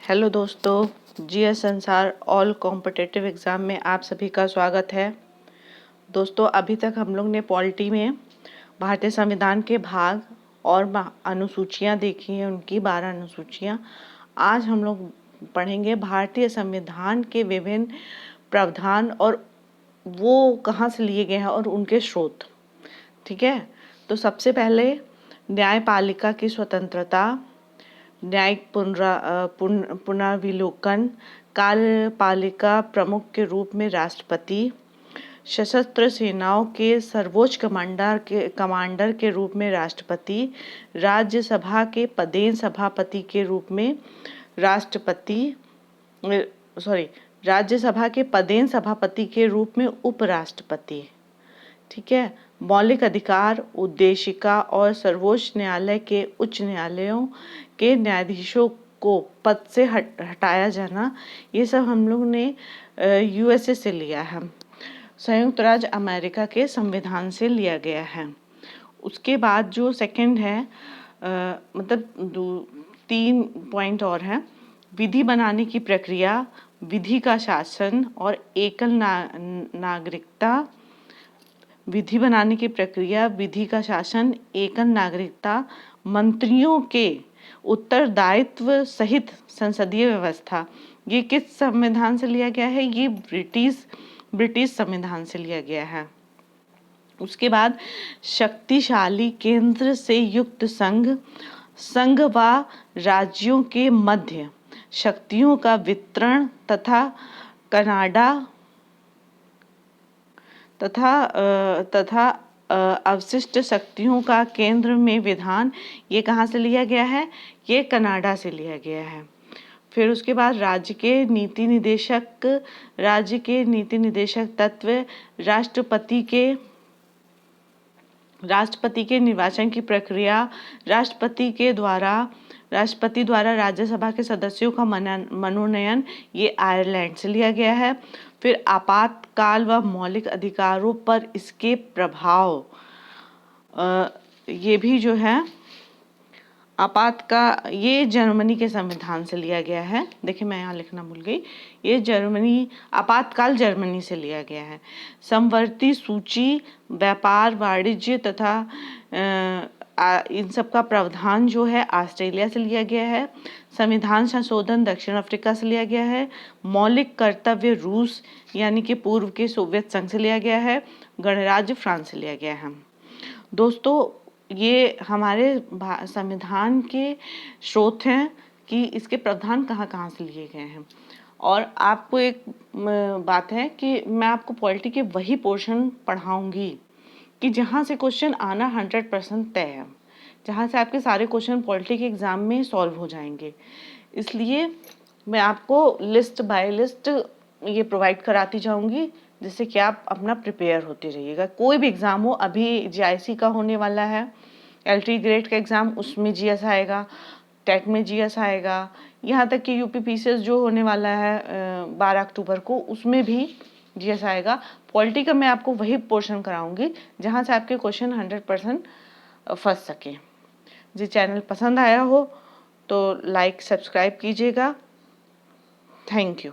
Hello दोस्तों, GS संसार all competitive exam में आप सभी का स्वागत है। दोस्तों, अभी तक हम लोग ने पॉलिटी में भारतीय संविधान के भाग और अनुसूचियाँ देखी हैं, उनकी 12 अनुसूचियाँ। आज हम लोग पढ़ेंगे भारतीय संविधान के विभिन्न प्रावधान और वो कहाँ से लिए गए हैं और उनके स्रोत। ठीक है, तो सबसे पहले न्यायपालिका की स्वतंत्रता, न्यायिक पुनर्विलोकन, कार्यपालिका प्रमुख के रूप में राष्ट्रपति, सशस्त्र सेनाओं के सर्वोच्च कमांडर के रूप में राष्ट्रपति, राज्यसभा के पदेन सभापति के रूप में राज्यसभा के पदेन सभापति के रूप में उपराष्ट्रपति। ठीक है, मौलिक अधिकार, उद्देशिका और सर्वोच्च न्यायालय के उच्च न्यायालयों के न्यायाधीशों को पद से हटाया जाना, ये सब हम लोग ने यूएसए से लिया है, संयुक्त राज्य अमेरिका के संविधान से लिया गया है। उसके बाद जो सेकंड है, मतलब 3 पॉइंट और हैं। विधि बनाने की प्रक्रिया, विधि का शासन और एकल नागरिकता। विधि बनाने की प्रक्रिया, विधि का शासन, एकल नागरिकता, मंत्रियों के उत्तरदायित्व सहित संसदीय व्यवस्था। ये किस संविधान से लिया गया है? ये ब्रिटिश संविधान से लिया गया है। उसके बाद शक्तिशाली केंद्र से युक्त संघ व राज्यों के मध्य शक्तियों का वितरण तथा अवशिष्ट शक्तियों का केंद्र में विधान, ये कहाँ से लिया गया है? ये कनाडा से लिया गया है। फिर उसके बाद राज्य के नीति निदेशक तत्व, राष्ट्रपति के निर्वाचन की प्रक्रिया, राष्ट्रपति द्वारा राज्यसभा के सदस्यों का मनोनयन, ये आयरलैंड से लिया गया है। फिर आपातकाल व मौलिक अधिकारों पर इसके प्रभाव, ये भी जो है ये जर्मनी के संविधान से लिया गया है। देखिए, मैं यहाँ लिखना भूल गई, ये आपातकाल जर्मनी से लिया गया है। समवर्ती सूची, व्यापार, वाणिज्य तथा इन सब का प्रावधान जो है ऑस्ट्रेलिया से लिया गया है। संविधान संशोधन दक्षिण अफ्रीका से लिया गया है। मौलिक कर्तव्य रूस यानी कि पूर्व के सोवियत संघ से लिया गया है। गणराज्य फ्रांस से लिया गया है। दोस्तों, ये हमारे संविधान के स्रोत हैं कि इसके प्रावधान कहाँ कहाँ से लिए गए हैं। और आपको एक बात है कि मैं आपको पॉलिटी के वही पोर्शन पढ़ाऊंगी कि जहाँ से क्वेश्चन आना 100% तय है, जहाँ से आपके सारे क्वेश्चन पॉलिटी के एग्ज़ाम में सॉल्व हो जाएंगे। इसलिए मैं आपको लिस्ट बाय लिस्ट ये प्रोवाइड कराती जाऊंगी, जिससे कि आप अपना प्रिपेयर होते रहिएगा। कोई भी एग्ज़ाम हो, अभी जीआईसी का होने वाला है, एलटी ग्रेड का एग्ज़ाम, उसमें जीएस आएगा, टेट में जीएस आएगा, यहाँ तक कि यूपीपीसीएस जो होने वाला है 12 अक्टूबर को, उसमें भी जीएस आएगा। पॉलिटी का मैं आपको वही पोर्शन कराऊंगी जहाँ से आपके क्वेश्चन 100% फंस सके। जी, चैनल पसंद आया हो तो लाइक सब्सक्राइब कीजिएगा। Thank you.